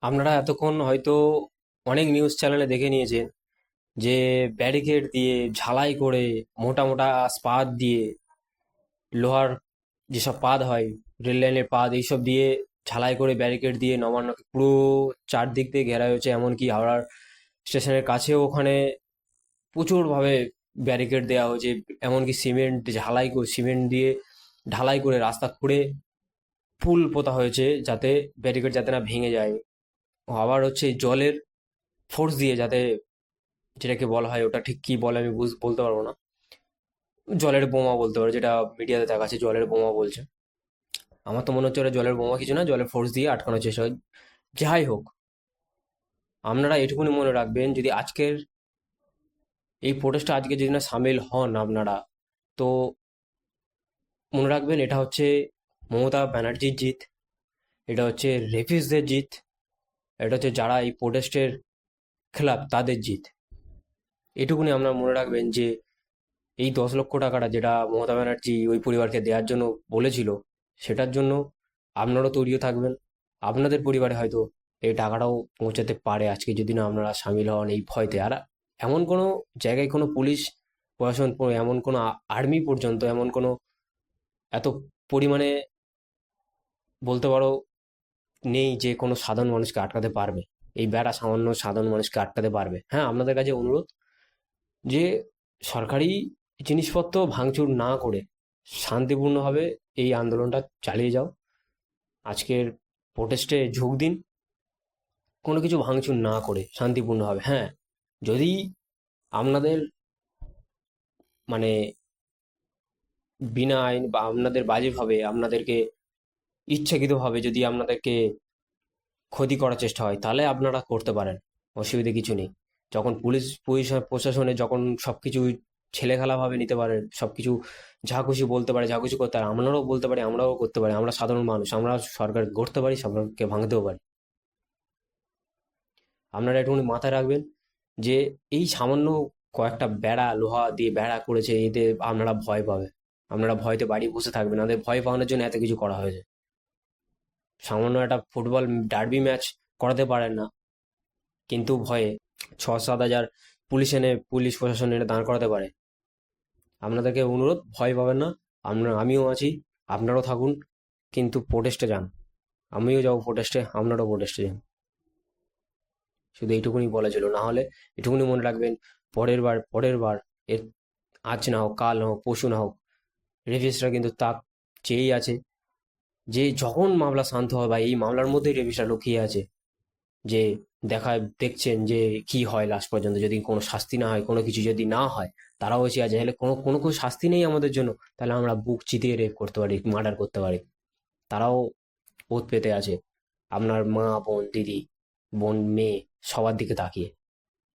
আপনারা এতক্ষণ হয়তো অনেক নিউজ চ্যানেলে দেখে নিয়েছেন যে ব্যারিকেড দিয়ে ঝালাই করে মোটা মোটা স্পাত দিয়ে লোহার যেসব পাত হয়, রেল লাইনের পাত এইসব দিয়ে ঝালাই করে ব্যারিকেড দিয়ে নবান্নকে পুরো চারদিক দিয়ে ঘেরা হয়েছে। এমনকি হাওড়ার স্টেশনের কাছেও ওখানে প্রচুরভাবে ব্যারিকেড দেওয়া হয়েছে। এমনকি সিমেন্ট দিয়ে ঢালাই করে রাস্তা খুঁড়ে পুল পোতা হয়েছে যাতে ব্যারিকেড যাতে না ভেঙে যায়। আবার হচ্ছে জলের ফোর্স দিয়ে যাতে, যেটাকে বলা হয় ওটা ঠিক কি বলে আমি বলতে পারবো না, জলের বোমা বলতে পারো, যেটা মিডিয়াতে দেখাচ্ছে জলের বোমা বলছে। আমার তো মনে হচ্ছে ওটা জলের বোমা কিছু না, জলের ফোর্স দিয়ে আটকানোর চেষ্টা হয়। যাই হোক, আপনারা এটুকুনি মনে রাখবেন, যদি আজকের এই প্রোটেস্টে আজকে যদি না সামিল হন আপনারা, তো মনে রাখবেন এটা হচ্ছে মমতা ব্যানার্জির জিত, এটা হচ্ছে রেফিউজদের জিত, এটা হচ্ছে যারা এই প্রোটেস্টের খেলাফ তাদের জিত। এটুকুনি আপনারা মনে রাখবেন যে এই 10 লক্ষ টাকাটা যেটা মমতা ব্যানার্জি ওই পরিবারকে দেওয়ার জন্য বলেছিল, সেটার জন্য আপনারাও তৈরিও থাকবেন। আপনাদের পরিবারে হয়তো এই টাকাটাও পৌঁছাতে পারে আজকে, যদি না আপনারা সামিল হন এই ভয়তে। আর এমন কোনো জায়গায় কোনো পুলিশ প্রশাসন, এমন কোনো আর্মি পর্যন্ত, এমন কোনো এত পরিমাণে বলতে পারো নেই যে কোনো সাধারণ মানুষকে আটকাতে পারবে। এই বেড়া সামান্য সাধারণ মানুষকে আটকাতে পারবে? হ্যাঁ, আপনাদের কাছে অনুরোধ যে সরকারি জিনিসপত্র ভাঙচুর না করে শান্তিপূর্ণভাবে এই আন্দোলনটা চালিয়ে যাও। আজকের প্রোটেস্টে যোগ দিন, কোনো কিছু ভাঙচুর না করে শান্তিপূর্ণভাবে। হ্যাঁ, যদি আপনাদের মানে বিনা আইন বা আপনাদের বাজেভাবে আপনাদেরকে ইচ্ছাকৃতভাবে যদি আপনাদেরকে ক্ষতি করার চেষ্টা হয়, তাহলে আপনারা করতে পারেন, অসুবিধে কিছু নেই। যখন পুলিশ পুলিশ প্রশাসনে যখন সবকিছু ছেলেখেলাভাবে নিতে পারে, সবকিছু যা খুশি বলতে পারে, যা কিছু করতে পারে, আমরাও বলতে পারি, আমরাও করতে পারি। আমরা সাধারণ মানুষ, আমরা সরকার গড়তে পারি, সরকারকে ভাঙতেও পারি। আপনারা একটুখানি মাথায় রাখবেন যে এই সামান্য কয়েকটা বেড়া, লোহা দিয়ে বেড়া করেছে, এতে আপনারা ভয় পাবে, আপনারা ভয়তে বাড়ি বসে থাকবেন। আমাদের ভয় পাওয়ানোর জন্য এত কিছু করা হয়েছে। সামান্য একটা ফুটবল ডার্বি ম্যাচ করাতে পারেন না, কিন্তু ভয়ে 6-7 হাজার পুলিশ প্রশাসন এনে দাঁড় করাতে পারে। আপনাদেরকে অনুরোধ, ভয় পাবেন না। আমিও আছি, আপনারাও থাকুন, কিন্তু প্রোটেস্টে যান। আমিও যাবো প্রোটেস্টে, আপনারাও প্রোটেস্টে যান। শুধু এইটুকুনি বলা ছিল। না হলে এটুকুনি মনে রাখবেন, পরের বার এর আজ না হোক, কাল না হোক, পরশু না হোক, রেফিসরা কিন্তু তা চেয়েই আছে যে যখন মামলা শান্ত হয়, বা এই মামলার মধ্যেই রেফিসরা লুকিয়ে আছে, যে দেখছেন যে কি হয় লাস্ট পর্যন্ত। যদি কোনো শাস্তি না হয়, কোনো কিছু যদি না হয়, তারাও এসে আছে, তাহলে কোনো কোনো কোনো শাস্তি নেই আমাদের জন্য, তাহলে আমরা বুক চিতিয়ে রেপ করতে পারি, মার্ডার করতে পারি। তারাও ওত পেতে আছে, আপনার মা, বোন, দিদি, বোন, মেয়ে, সবার দিকে তাকিয়ে,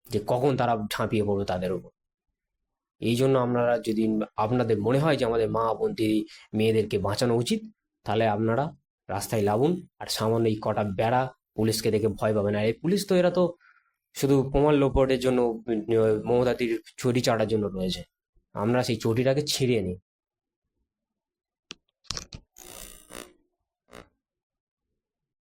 যে কখন তারা ঝাঁপিয়ে পড়বে তাদের উপর। এই জন্য আপনারা যদি, আপনাদের মনে হয় যে আমাদের মা, বোন, দিদি, মেয়েদেরকে বাঁচানো উচিত, তাহলে আপনারা রাস্তায় নামুন। আর সামান্য এই কটা বেড়া পুলিশকে দেখে ভয় পাবে না। এই পুলিশ তো, এরা তো শুধু প্রমাণ লোপাটের জন্য, মমতাদির চটি চাটার জন্য রয়েছে। আমরা সেই চটিটাকে ছিঁড়িয়ে নিই।